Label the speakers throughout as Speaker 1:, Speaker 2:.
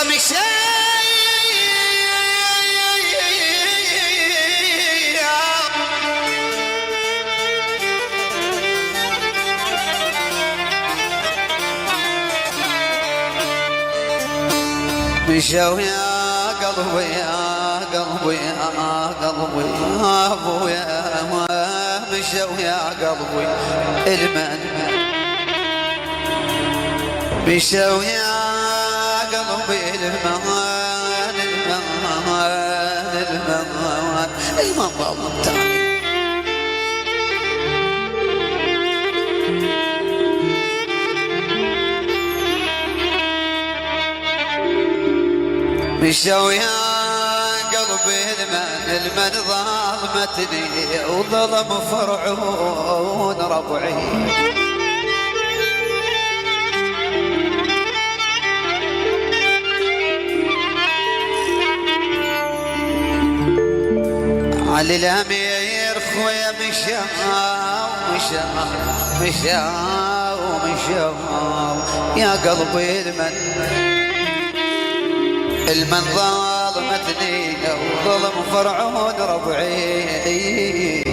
Speaker 1: مشى مشوا يا قلبي يا قلبي يا قلبي يا ابويا مشوا يا قلبي المن مشوا يا قلبي المن التالي مشوا يا قلبي المن ظلمتني وظلم فرعون ربعي علي الامير خويا مشى يا قلبي المن ظلمتني وظلم فرعون ربعي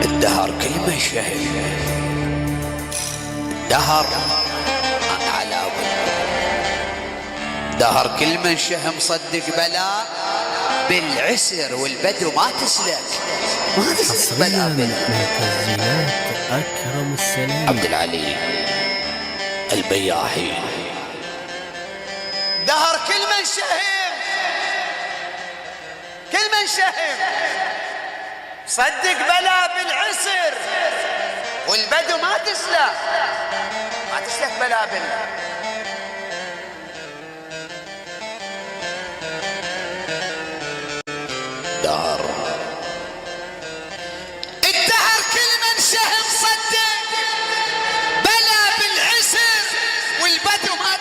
Speaker 1: الدهر كل من شهم دهر على دهر كل من شهم صدق بلا بالعسر والبدو ما تسلك
Speaker 2: بلا من تسجيلات أكرم السلام
Speaker 1: عبد العلي البياحي دهر كل من شهم صدق بلا بالعسر والبدو ما تسلك بلا دهر الدهر كل من شهم صدق بلا بالعسر والبدو ما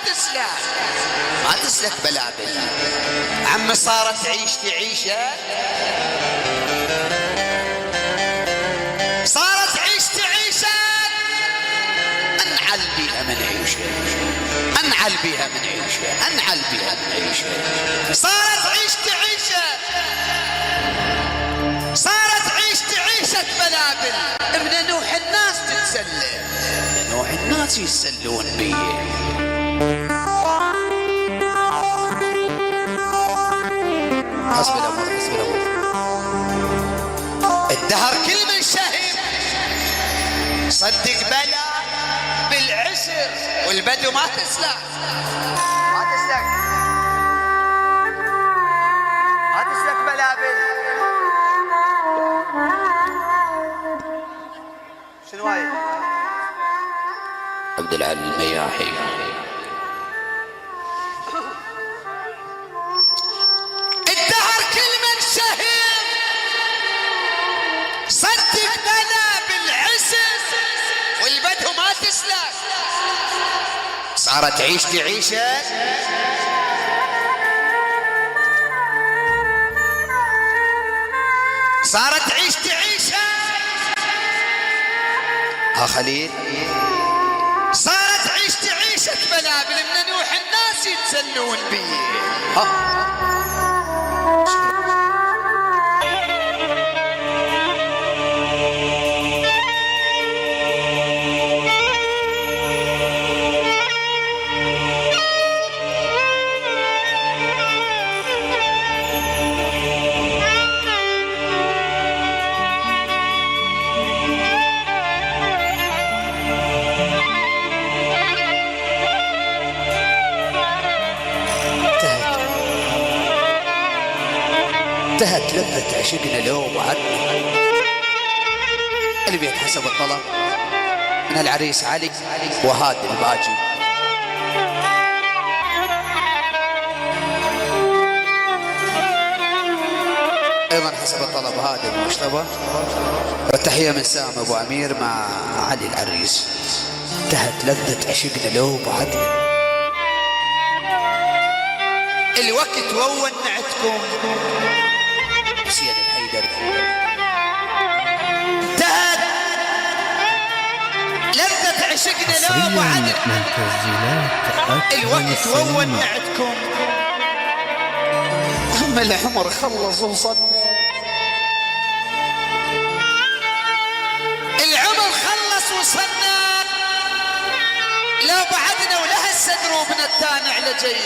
Speaker 1: تسلك بلا عم صارت عيشتي انعل بيها من عيشه صارت عيشة بلابل ابن نوح الناس تتسلى نوح الناس يتسلون بيه حسب الامر الدهر كل من شهم صدق بلا بالعسر والبدو ما تسلك بلابل شنو هاي عبد العلي البياحي الدهر كل من شهم صدق بلا بالعسر والبدو ما تسلك صارت عيشة خليل صارت عيشة بلابل من نوح الناس يتسلون بيه انتهت لذة عشقنا لو بعدنا. اللي بيتحسب الطلب من العريس علي وهادي الباجي. ايضا حسب الطلب هادي المشطبة، والتحية من سام ابو امير مع علي العريس. انتهت لذة عشقنا لو بعدنا. الوقت وونعتكم سيد الحيدر. انتهت لذة عشقنا لو بعدنا. الوقت وونعتكم هم العمر خلص وصلنا. العمر خلص وصلنا لو بعدنا ولها السدر وابن التانع لجي.